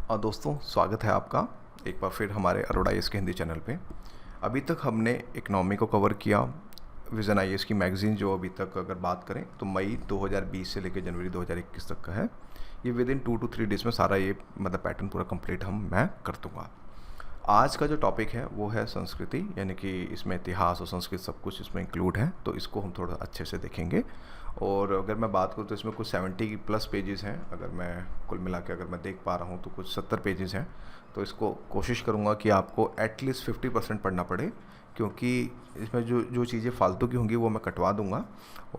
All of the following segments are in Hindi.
और दोस्तों स्वागत है आपका एक बार फिर हमारे अरोड़ा आईएएस के हिंदी चैनल पे। अभी तक हमने इकनॉमी को कवर किया। विज़न आईएएस की मैगज़ीन जो अभी तक अगर बात करें तो मई 2020 से लेकर जनवरी 2021 तक का है। ये विद इन 2 to 3 डेज़ में सारा ये मतलब पैटर्न पूरा कंप्लीट मैं कर दूँगा। आज का जो टॉपिक है वो है संस्कृति, यानी कि इसमें इतिहास और संस्कृत सब कुछ इसमें इंक्लूड है, तो इसको हम थोड़ा अच्छे से देखेंगे। और अगर मैं बात करूँ तो इसमें कुछ 70 प्लस पेजेस हैं। अगर मैं कुल मिला के अगर मैं देख पा रहा हूँ तो कुछ 70 पेजेस हैं। तो इसको कोशिश करूँगा कि आपको एटलीस्ट 50% पढ़ना पड़े, क्योंकि इसमें जो जो चीज़ें फालतू की होंगी वो मैं कटवा दूँगा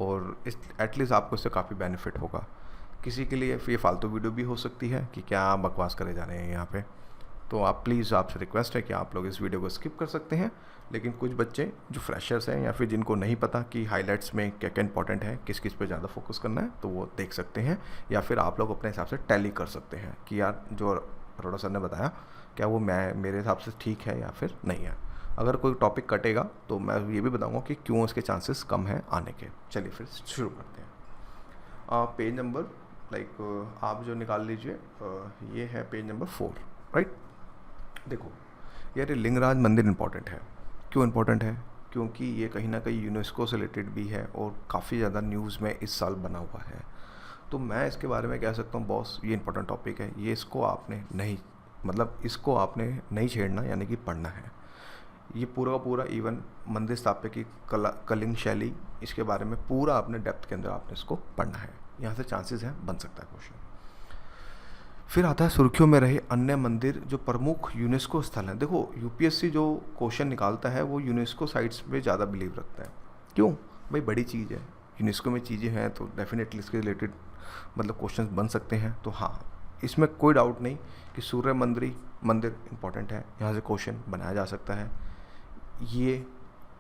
और इस एटलीस्ट आपको इससे काफ़ी बेनिफिट होगा। किसी के लिए ये फालतू वीडियो भी हो सकती है कि क्या बकवास करे जा रहे हैं यहाँ पे, तो आप प्लीज़ आपसे रिक्वेस्ट है कि आप लोग इस वीडियो को स्किप कर सकते हैं। लेकिन कुछ बच्चे जो फ्रेशर्स हैं या फिर जिनको नहीं पता कि हाइलाइट्स में क्या क्या इंपॉर्टेंट है, किस किस पे ज़्यादा फोकस करना है, तो वो देख सकते हैं। या फिर आप लोग अपने हिसाब से टैली कर सकते हैं कि यार जो अरोड़ा सर ने बताया क्या वो मेरे हिसाब से ठीक है या फिर नहीं है। अगर कोई टॉपिक कटेगा तो मैं ये भी बताऊँगा कि क्यों इसके चांसेस कम हैं आने के। चलिए फिर शुरू करते हैं। पेज नंबर आप जो निकाल लीजिए, ये है पेज नंबर 4, राइट। देखो यार, ये लिंगराज मंदिर इम्पॉर्टेंट है। क्यों इम्पॉर्टेंट है? क्योंकि ये कहीं ना कहीं यूनेस्को से रिलेटेड भी है और काफ़ी ज़्यादा न्यूज़ में इस साल बना हुआ है। तो मैं इसके बारे में कह सकता हूँ बॉस, ये इंपॉर्टेंट टॉपिक है, ये इसको आपने नहीं छेड़ना, यानी कि पढ़ना है। ये पूरा का पूरा इवन मंदिर स्थापत्य की कलिंग शैली, इसके बारे में पूरा अपने डेप्थ के अंदर आपने इसको पढ़ना है। यहाँ से चांसेस हैं, बन सकता है क्वेश्चन। फिर आता है सुर्खियों में रहे अन्य मंदिर जो प्रमुख यूनेस्को स्थल हैं। देखो यूपीएससी जो क्वेश्चन निकालता है वो यूनेस्को साइट्स पे ज़्यादा बिलीव रखता है। क्यों भाई? बड़ी चीज़ है, यूनेस्को में चीज़ें हैं तो डेफिनेटली इसके रिलेटेड मतलब क्वेश्चंस बन सकते हैं। तो हाँ, इसमें कोई डाउट नहीं कि सूर्य मंदिर इंपॉर्टेंट है, यहाँ से क्वेश्चन बनाया जा सकता है। ये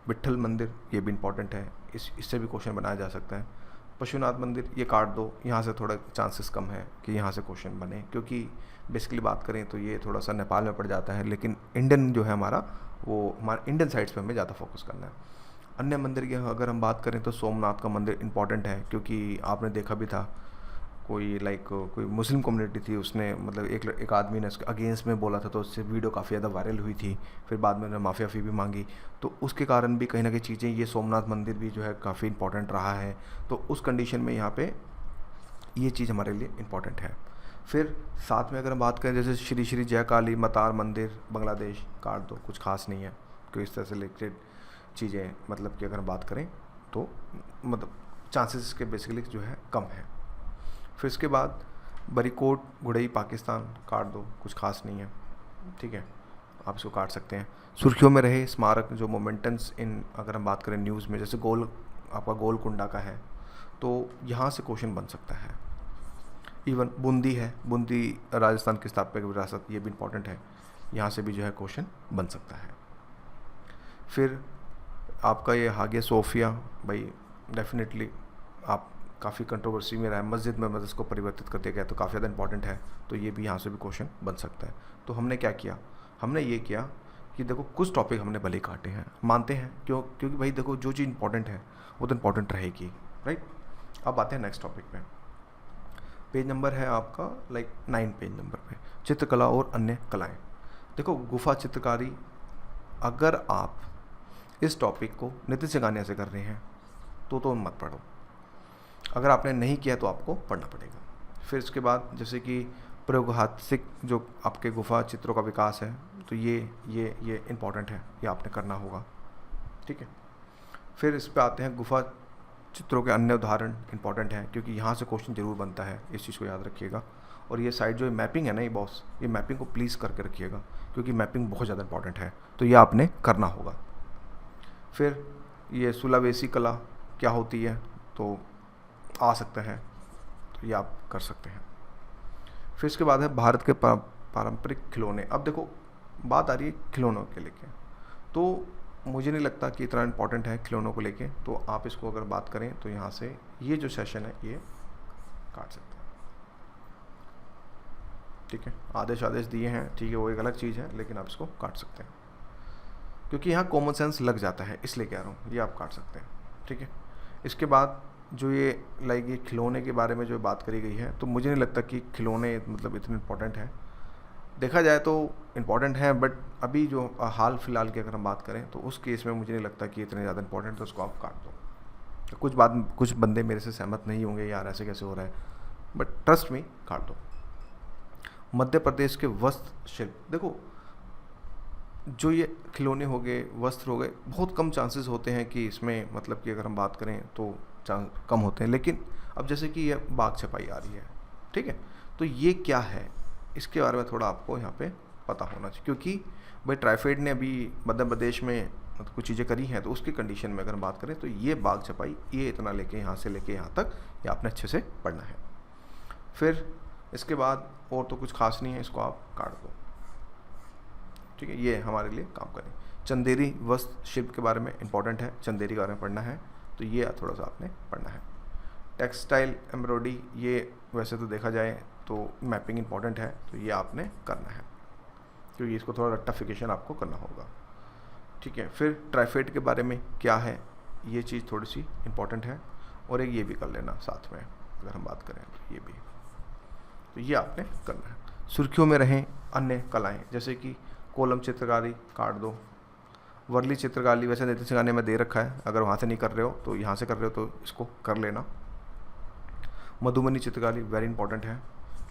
विट्ठल मंदिर, ये भी इंपॉर्टेंट है, इससे भी क्वेश्चन बनाया जा सकता है। पशुनाथ मंदिर, ये काट दो, यहाँ से थोड़ा चांसेस कम है कि यहाँ से क्वेश्चन बने, क्योंकि बेसिकली बात करें तो ये थोड़ा सा नेपाल में पड़ जाता है। लेकिन इंडियन जो है हमारा इंडियन साइड्स पे हमें ज़्यादा फोकस करना है। अन्य मंदिर की अगर हम बात करें तो सोमनाथ का मंदिर इंपॉर्टेंट है, क्योंकि आपने देखा भी था कोई मुस्लिम कम्युनिटी थी, उसने मतलब एक आदमी ने उसके अगेंस्ट में बोला था, तो उससे वीडियो काफ़ी ज़्यादा वायरल हुई थी। फिर बाद में उन्होंने माफ़िया फ़ी भी मांगी, तो उसके कारण भी कहीं ना कहीं चीज़ें, ये सोमनाथ मंदिर भी जो है काफ़ी इंपॉर्टेंट रहा है। तो उस कंडीशन में यहाँ पे ये चीज़ हमारे लिए इम्पॉर्टेंट है। फिर साथ में अगर हम बात करें जैसे श्री श्री जय काली मतार मंदिर बांग्लादेश, काट दो, कुछ खास नहीं है। क्योंकि इस तरह से रिलेटेड चीज़ें मतलब कि अगर हम बात करें तो मतलब चांसेस इसके बेसिकली जो है कम है। फिर इसके बाद बरीकोट गुड़ई पाकिस्तान, काट दो, कुछ खास नहीं है, ठीक है, आप इसको काट सकते हैं। सुर्खियों में रहे स्मारक जो मोमेंटन्स इन, अगर हम बात करें न्यूज़ में, जैसे आपका गोलकुंडा का है, तो यहाँ से क्वेश्चन बन सकता है। इवन बूंदी है, बूंदी राजस्थान की स्थापत्य विरासत, ये भी इंपॉर्टेंट है, यहाँ से भी जो है क्वेश्चन बन सकता है। फिर आपका ये हागिया सोफिया, भाई डेफिनेटली आप काफ़ी कंट्रोवर्सी में रहा है, मस्जिद में इसको परिवर्तित कर दिया गया, तो काफ़ी ज़्यादा इंपॉर्टेंट है, तो ये भी यहाँ से भी क्वेश्चन बन सकता है। तो हमने क्या किया? हमने ये किया कि देखो कुछ टॉपिक हमने भले काटे हैं, मानते हैं, क्योंकि भाई देखो जो चीज़ इंपॉर्टेंट है वो तो इंपॉर्टेंट रहेगी, राइट। अब आते हैं नेक्स्ट टॉपिक पे। पेज नंबर है आपका 9 पेज नंबर पे, चित्रकला और अन्य कलाएँ। देखो गुफा चित्रकारी, अगर आप इस टॉपिक को नितिन सिंघानिया से कर रहे हैं तो मत पढ़ो। अगर आपने नहीं किया तो आपको पढ़ना पड़ेगा। फिर इसके बाद जैसे कि प्रयोगात्मक जो आपके गुफा चित्रों का विकास है, तो ये इम्पॉर्टेंट है, ये आपने करना होगा, ठीक है। फिर इस पे आते हैं गुफा चित्रों के अन्य उदाहरण, इंपॉर्टेंट है, क्योंकि यहाँ से क्वेश्चन जरूर बनता है, इस चीज़ को याद रखिएगा। और ये साइड जो मैपिंग है ना, ये बॉस, ये मैपिंग को प्लीज़ करके रखिएगा, क्योंकि मैपिंग बहुत ज़्यादा इंपॉर्टेंट है, तो ये आपने करना होगा। फिर ये सुलावेसी कला क्या होती है, तो आ सकता है, तो ये आप कर सकते हैं। फिर इसके बाद है भारत के पारंपरिक खिलौने। अब देखो बात आ रही है खिलौनों के लेके, तो मुझे नहीं लगता कि इतना इम्पोर्टेंट है खिलौनों को लेके, तो आप इसको अगर बात करें तो यहाँ से ये जो सेशन है ये काट सकते हैं, ठीक है। आदेश दिए हैं, ठीक है, वो एक अलग चीज़ है, लेकिन आप इसको काट सकते हैं, क्योंकि यहाँ कॉमन सेंस लग जाता है, इसलिए कह रहा हूँ, ये आप काट सकते हैं, ठीक है। इसके बाद जो ये ये खिलौने के बारे में जो बात करी गई है, तो मुझे नहीं लगता कि खिलौने मतलब इतने इम्पोर्टेंट है। देखा जाए तो इम्पॉर्टेंट है, बट अभी जो हाल फिलहाल की अगर हम बात करें तो उस केस में मुझे नहीं लगता कि इतने ज़्यादा इंपॉर्टेंट, तो उसको आप काट दो। तो कुछ बंदे मेरे से सहमत नहीं होंगे, यार ऐसे कैसे हो रहा है, बट ट्रस्ट मी, काट दो। मध्य प्रदेश के वस्त्र शिल्प, देखो जो ये खिलौने हो गए, वस्त्र हो गए, बहुत कम चांसेस होते हैं कि इसमें मतलब कि अगर हम बात करें तो चांस कम होते हैं। लेकिन अब जैसे कि ये बाघ छपाई आ रही है, ठीक है, तो ये क्या है, इसके बारे में थोड़ा आपको यहाँ पे पता होना चाहिए, क्योंकि भाई ट्राइफेड ने अभी मध्य प्रदेश में मतलब कुछ चीज़ें करी हैं, तो उसकी कंडीशन में अगर हम बात करें तो ये बाघ छपाई, ये इतना लेके यहाँ से लेके यहाँ तक, ये आपने अच्छे से पढ़ना है। फिर इसके बाद और तो कुछ खास नहीं है, इसको आप काट दो, ठीक है, ये हमारे लिए काम करें। चंदेरी वस्त्र शिल्प के बारे में इंपॉर्टेंट है, चंदेरी के बारे में पढ़ना है, तो ये थोड़ा सा आपने पढ़ना है। टेक्सटाइल एम्ब्रॉयडरी, ये वैसे तो देखा जाए तो मैपिंग इंपॉर्टेंट है, तो ये आपने करना है, क्योंकि इसको थोड़ा रट्टाफिकेशन आपको करना होगा, ठीक है। फिर ट्राइफेड के बारे में क्या है, ये चीज़ थोड़ी सी इंपॉर्टेंट है, और एक ये भी कर लेना साथ में अगर हम बात करें तो ये भी, तो ये आपने करना है। सुर्खियों में रहें अन्य कलाएं, जैसे कि कोलम चित्रकारी, काट दो। वर्ली चित्रकारी वैसे नीति सिंगाने में दे रखा है, अगर वहाँ से नहीं कर रहे हो तो यहाँ से कर रहे हो तो इसको कर लेना। मधुबनी चित्रकारी वेरी इंपॉर्टेंट है,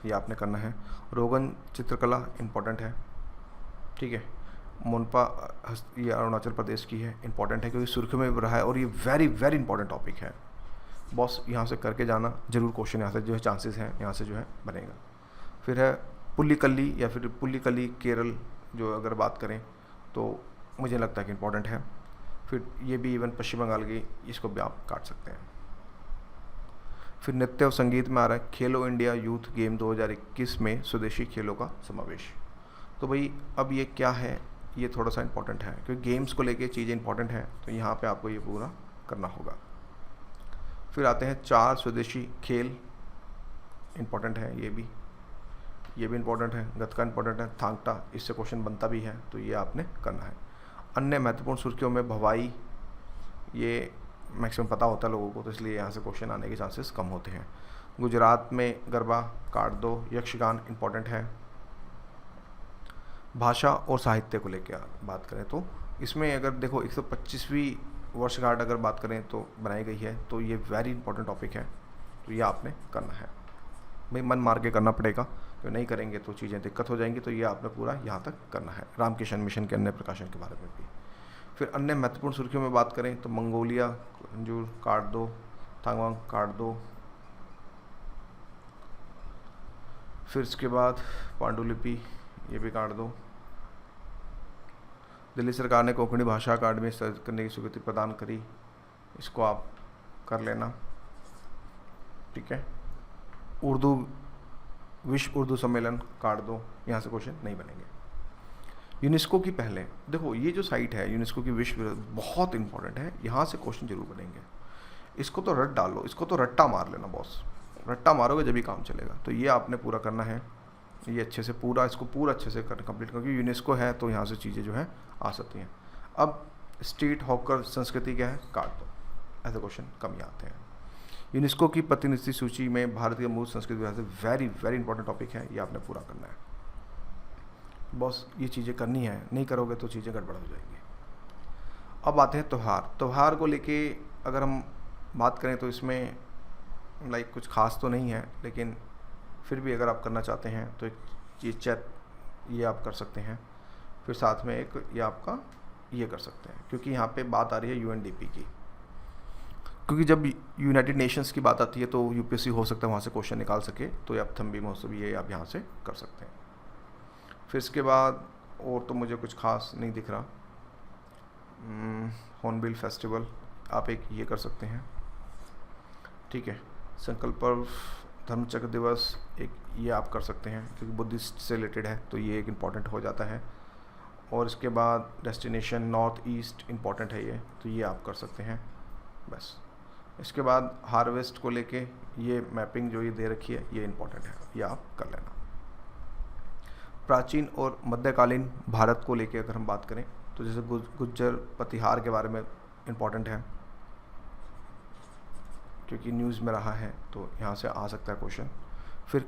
ये आपने करना है। रोगन चित्रकला इंपॉर्टेंट है, ठीक है। मोनपा ये अरुणाचल प्रदेश की है, इंपॉर्टेंट है क्योंकि सुर्खियों में रहा है, और ये वेरी वेरी इंपॉर्टेंट टॉपिक है बॉस, यहाँ से करके जाना जरूर, क्वेश्चन यहाँ से जो है चांसेस हैं यहाँ से जो है बनेगा। फिर है पुल्लिकली या फिर पुल्लिकली केरल, जो अगर बात करें तो मुझे लगता है कि इंपॉर्टेंट है। फिर ये भी इवन पश्चिम बंगाल की, इसको भी आप काट सकते हैं। फिर नृत्य और संगीत में आ रहा है खेलो इंडिया यूथ गेम 2021 में स्वदेशी खेलों का समावेश। तो भाई अब ये क्या है, ये थोड़ा सा इंपॉर्टेंट है क्योंकि गेम्स को लेके चीज़ें इंपॉर्टेंट है, तो यहाँ पे आपको ये पूरा करना होगा। फिर आते हैं 4 स्वदेशी खेल, इंपॉर्टेंट है ये भी इंपॉर्टेंट है। गतका इंपॉर्टेंट है, थांगटा इससे क्वेश्चन बनता भी है, तो ये आपने करना है। अन्य महत्वपूर्ण सुर्खियों में भवाई, ये मैक्सिमम पता होता है लोगों को, तो इसलिए यहाँ से क्वेश्चन आने के चांसेस कम होते हैं। गुजरात में गरबा, काट दो। यक्षगान इंपॉर्टेंट है। भाषा और साहित्य को लेकर बात करें तो इसमें अगर देखो 125वीं वर्षगांठ अगर बात करें तो बनाई गई है, तो ये वेरी इंपॉर्टेंट टॉपिक है, तो ये आपने करना है। भाई मन मार के करना पड़ेगा, तो नहीं करेंगे तो चीज़ें दिक्कत हो जाएंगी, तो ये आपने पूरा यहाँ तक करना है। रामकिशन मिशन के अन्य प्रकाशन के बारे में भी। फिर अन्य महत्वपूर्ण सुर्खियों में बात करें तो मंगोलिया जो काट दो, थांगवांग काट दो। फिर इसके बाद पांडुलिपि, ये भी काट दो। दिल्ली सरकार ने कोंकणी भाषा अकादमी सर्च करने की स्वीकृति प्रदान करी, इसको आप कर लेना, ठीक है। उर्दू विश्व उर्दू सम्मेलन काट दो, यहाँ से क्वेश्चन नहीं बनेंगे। यूनेस्को की पहले देखो, ये जो साइट है यूनेस्को की विश्व बहुत इंपॉर्टेंट है, यहाँ से क्वेश्चन जरूर बनेंगे। इसको तो रट डालो, इसको तो रट्टा मार लेना बॉस, रट्टा मारोगे जब भी काम चलेगा, तो ये आपने पूरा करना है। ये अच्छे से पूरा, इसको पूरा अच्छे से कर कंप्लीट, क्योंकि यूनेस्को है तो यहाँ से चीज़ें जो है आ सकती हैं। अब स्ट्रीट हॉकर संस्कृति क्या है, काट दो, ऐसे क्वेश्चन कम ही आते हैं। यूनेस्को की प्रतिनिधि सूची में भारत की मूल संस्कृति वजह से वेरी वेरी इंपॉर्टेंट टॉपिक है, ये आपने पूरा करना है बॉस, ये चीज़ें करनी है, नहीं करोगे तो चीज़ें गड़बड़ हो जाएंगी। अब आते हैं त्यौहार को लेके अगर हम बात करें तो इसमें लाइक कुछ खास तो नहीं है, लेकिन फिर भी अगर आप करना चाहते हैं तो एक चीज़ चैत ये आप कर सकते हैं। फिर साथ में एक ये आपका ये कर सकते हैं, क्योंकि यहाँ पे बात आ रही है यूएनडीपी की, क्योंकि जब यूनाइटेड नेशंस की बात आती है तो यूपीएससी हो सकता है वहाँ से क्वेश्चन निकाल सके, तो आप थम्बी महोत्सव ये आप यहाँ से कर सकते हैं। फिर इसके बाद और तो मुझे कुछ खास नहीं दिख रहा। हॉर्नबिल फेस्टिवल आप एक ये कर सकते हैं, ठीक है। संकल्प पर्व, धर्मचक्र दिवस एक ये आप कर सकते हैं, क्योंकि बुद्धिस्ट से रिलेटेड है, तो ये एक इम्पॉर्टेंट हो जाता है। और इसके बाद डेस्टिनेशन नॉर्थ ईस्ट इम्पॉर्टेंट है ये, तो ये आप कर सकते हैं बस। इसके बाद हार्वेस्ट को लेके ये मैपिंग जो ये दे रखी है ये इम्पॉर्टेंट है, ये आप कर लेना। प्राचीन और मध्यकालीन भारत को लेके अगर हम बात करें तो जैसे गुज्जर प्रतिहार के बारे में इम्पॉर्टेंट है, क्योंकि न्यूज़ में रहा है, तो यहाँ से आ सकता है क्वेश्चन। फिर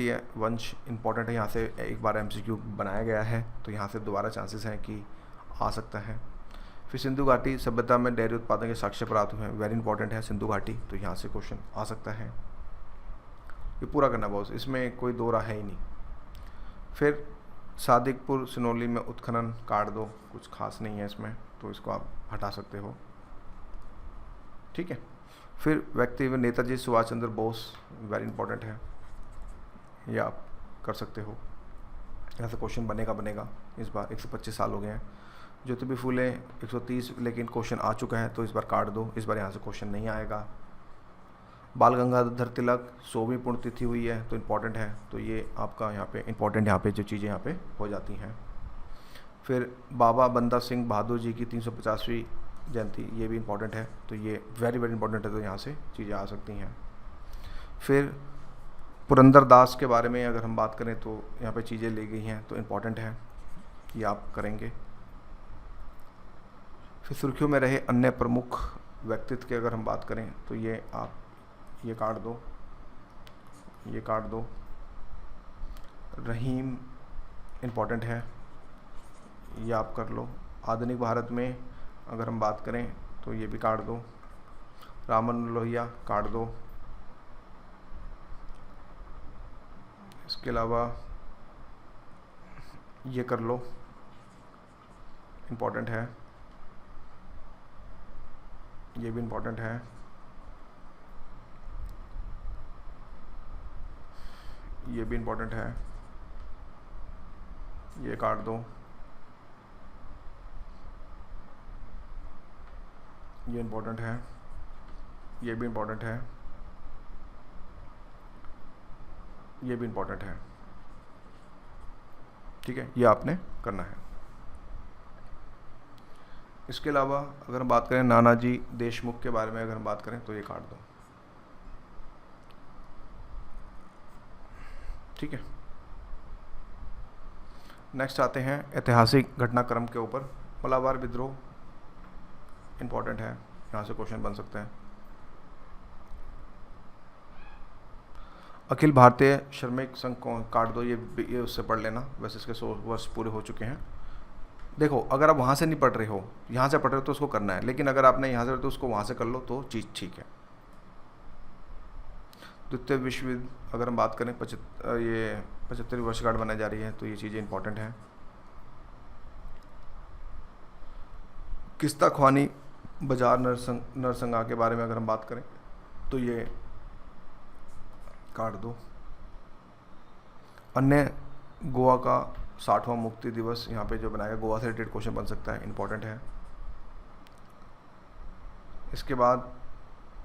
काकतीय वंश इंपॉर्टेंट है, यहाँ से एक बार MCQ बनाया गया है तो यहाँ से दोबारा चांसेस हैं कि आ सकता है। फिर सिंधु घाटी सभ्यता में डेयरी उत्पादन के साक्ष्य प्राप्त हुए हैं, वेरी इंपॉर्टेंट है सिंधु घाटी, तो यहाँ से क्वेश्चन आ सकता है। ये पूरा करना बॉस, इसमें कोई दो राह है ही नहीं। फिर सादिकपुर सिनोली में उत्खनन काट दो, कुछ खास नहीं है इसमें, तो इसको आप हटा सकते हो, ठीक है। फिर व्यक्ति में नेताजी सुभाष चंद्र बोस, वेरी इंपॉर्टेंट है, ये आप कर सकते हो। यहाँ से क्वेश्चन बनेगा इस बार, 125 साल हो गए हैं। ज्योतिबा फूले 130, लेकिन क्वेश्चन आ चुका है तो इस बार काट दो, इस बार यहाँ से क्वेश्चन नहीं आएगा। बाल गंगाधर तिलक 100वीं पुण्यतिथि हुई है तो इम्पॉर्टेंट है, तो ये आपका यहाँ पे इम्पॉर्टेंट, यहाँ पे जो चीज़ें यहाँ पे हो जाती हैं। फिर बाबा बंदा सिंह बहादुर जी की 350वीं जयंती, ये भी इम्पॉर्टेंट है, तो ये वेरी वेरी इंपॉर्टेंट है, तो यहाँ से चीज़ें आ सकती हैं। फिर पुरंदरदास के बारे में अगर हम बात करें तो यहाँ पे चीज़ें ली गई हैं तो इम्पॉर्टेंट है, ये आप करेंगे। फिर सुर्खियों में रहे अन्य प्रमुख व्यक्तित्व की अगर हम बात करें तो ये आप ये काट दो, ये काट दो। रहीम इम्पॉर्टेंट है, ये आप कर लो। आधुनिक भारत में अगर हम बात करें तो ये भी काट दो। रामन लोहिया काट दो। इसके अलावा ये कर लो, इम्पॉर्टेंट है, ये भी इम्पॉर्टेंट है। ये भी इम्पॉर्टेंट है, ये काट दो। ये इम्पोर्टेंट है, ये भी इम्पोर्टेंट है, ये भी इम्पोर्टेंट है, ठीक है, ये आपने करना है। इसके अलावा अगर हम बात करें नानाजी देशमुख के बारे में अगर हम बात करें तो ये काट दो, ठीक है। नेक्स्ट आते हैं ऐतिहासिक घटनाक्रम के ऊपर। मलाबार विद्रोह इंपॉर्टेंट है, यहाँ से क्वेश्चन बन सकते हैं। अखिल भारतीय श्रमिक संघ को काट दो, ये उससे पढ़ लेना, वैसे इसके 100 वर्ष पूरे हो चुके हैं। देखो अगर आप वहाँ से नहीं पढ़ रहे हो, यहाँ से पढ़ रहे हो तो उसको करना है, लेकिन अगर आपने यहाँ से तो उसको वहाँ से कर लो तो चीज़ ठीक है। द्वितीय विश्व युद्ध अगर हम बात करें, 75वीं वर्षगांठ बनाई जा रही है, तो ये चीज़ें इंपॉर्टेंट हैं। किस्ता ख्वानी बाजार नरसंगा के बारे में अगर हम बात करें तो ये काट दो। अन्य गोवा का 60वां मुक्ति दिवस यहाँ पे जो बनाया, गोवा से रिलेटेड क्वेश्चन बन सकता है, इंपॉर्टेंट है। इसके बाद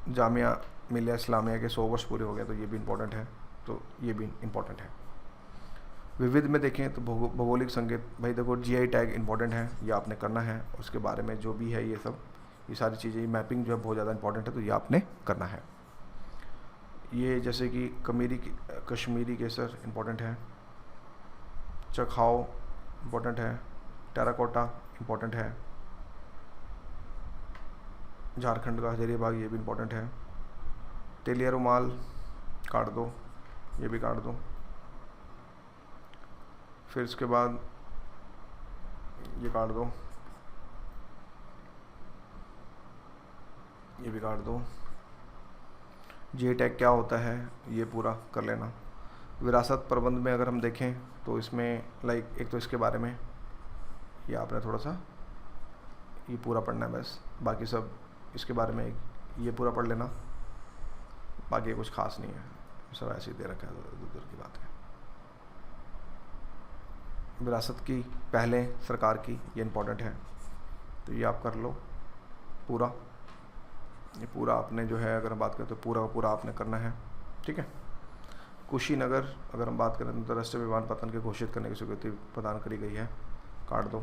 जामिया मिलिया इस्लामिया के 100 वर्ष पूरे हो गए, तो ये भी इंपॉर्टेंट है, तो ये भी इंपॉर्टेंट है। विविध में देखें तो भौगोलिक संकेत, भाई देखो GI टैग इंपॉर्टेंट है, ये आपने करना है। उसके बारे में जो भी है ये सब, ये सारी चीज़ें, मैपिंग जो है बहुत ज़्यादा इंपॉर्टेंट है, तो ये आपने करना है। ये जैसे कि कश्मीरी केसर इंपॉर्टेंट है, चखाओ इंपॉर्टेंट है, टेराकोटा इंपॉर्टेंट है, झारखंड का हजारी बाग ये भी इंपॉर्टेंट है। तेलिया रुमाल काट दो, ये भी काट दो। फिर इसके बाद ये काट दो, ये भी काट दो। GI टैग क्या होता है ये पूरा कर लेना। विरासत प्रबंध में अगर हम देखें तो इसमें लाइक एक तो इसके बारे में ये आपने थोड़ा सा ये पूरा पढ़ना है बस, बाकी सब इसके बारे में ये पूरा पढ़ लेना, बाकी कुछ खास नहीं है, सब ऐसे ही दे रखा है, दूर की बात है। विरासत की पहले सरकार की, ये इम्पोर्टेंट है, तो ये आप कर लो पूरा। ये पूरा आपने जो है अगर हम बात करें तो पूरा पूरा आपने करना है, ठीक है। कुशीनगर अगर हम बात करें तो अंतर्राष्ट्रीय विमान पतन के घोषित करने की स्वीकृति प्रदान करी गई है, काट दो,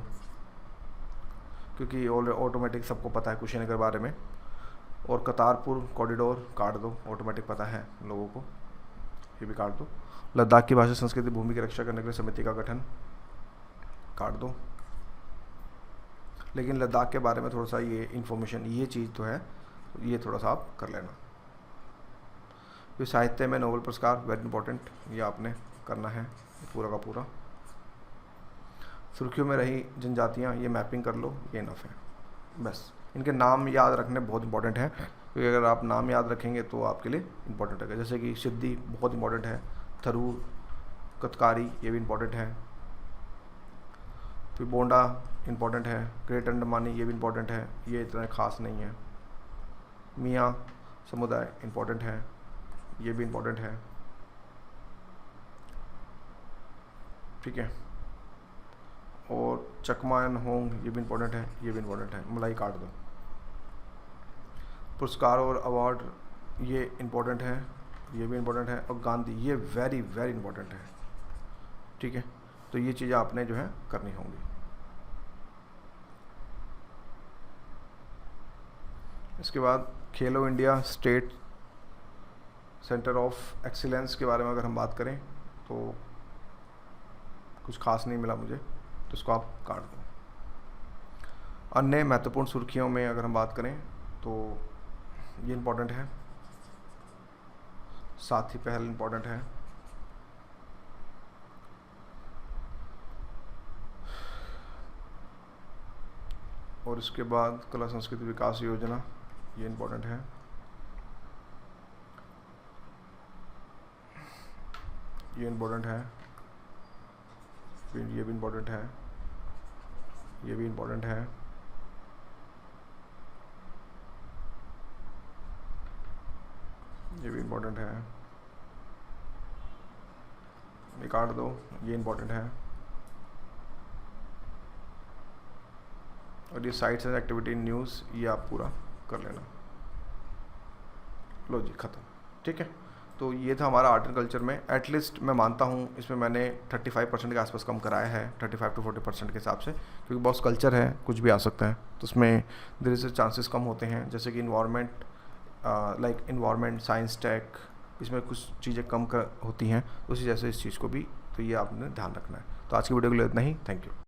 क्योंकि ऑटोमेटिक सबको पता है कुशीनगर बारे में। और करतारपुर कॉरिडोर काट दो, ऑटोमेटिक पता है लोगों को, ये भी काट दो। लद्दाख की भाषा संस्कृति भूमि की रक्षा करने के लिए समिति का गठन, काट दो। लेकिन लद्दाख के बारे में थोड़ा सा ये इन्फॉर्मेशन, ये चीज़ तो है, ये थोड़ा सा आप कर लेना। फिर साहित्य में नोबेल पुरस्कार, वेरी इंपॉर्टेंट, ये आपने करना है पूरा का पूरा। सुर्खियों में रही जनजातियाँ, ये मैपिंग कर लो, ये इनफ है। बस इनके नाम याद रखने बहुत इंपॉर्टेंट है, क्योंकि अगर आप नाम याद रखेंगे तो आपके लिए इंपॉर्टेंट है। जैसे कि सिद्धि बहुत इंपॉर्टेंट है, थरूर, कतकारी, ये भी इंपॉर्टेंट है। फिर बोंडा इंपॉर्टेंट है, ग्रेट अंडमानी, ये भी इंपॉर्टेंट है, ये इतना खास नहीं है। मियाँ समुदाय इंपॉर्टेंट है, ये भी इंपॉर्टेंट है, ठीक है। और चकमा एंड होंग, ये भी इंपॉर्टेंट है, ये भी इंपॉर्टेंट है, मलाई काट दो। पुरस्कार और अवार्ड, ये इंपॉर्टेंट है, ये भी इंपॉर्टेंट है। और गांधी, ये वेरी वेरी इंपॉर्टेंट है, ठीक है। तो ये चीज़ें आपने जो है करनी होंगी। इसके बाद खेलो India state centre of excellence के बारे में अगर हम बात करें तो कुछ खास नहीं मिला मुझे, तो इसको आप काट दो। अन्य महत्वपूर्ण सुर्खियों में अगर हम बात करें तो ये इंपॉर्टेंट है, साथी पहल इंपॉर्टेंट है, और इसके बाद कला संस्कृति विकास योजना, ये इंपॉर्टेंट है। ये इंपॉर्टेंट है, फिर ये भी इंपॉर्टेंट है, ये भी इंपॉर्टेंट है, ये भी इंपॉर्टेंट है, ये काट दो, ये इंपॉर्टेंट है। और ये साइट्स एंड एक्टिविटी न्यूज़, ये आप पूरा कर लेना। लो जी, ख़त्म, ठीक है। तो ये था हमारा आर्ट एंड कल्चर में। एटलीस्ट मैं मानता हूँ इसमें मैंने 35% के आसपास कम कराया है, 35 to 40% के हिसाब से, क्योंकि बहुत कल्चर है, कुछ भी आ सकता है, तो उसमें देयर इज चांसेस कम होते हैं। जैसे कि environment, like environment, science, tech, इसमें कुछ चीज़ें कम होती हैं, उसी जैसे इस चीज़ को भी, तो ये आपने ध्यान रखना है। तो आज की वीडियो के लिए इतना ही, थैंक यू।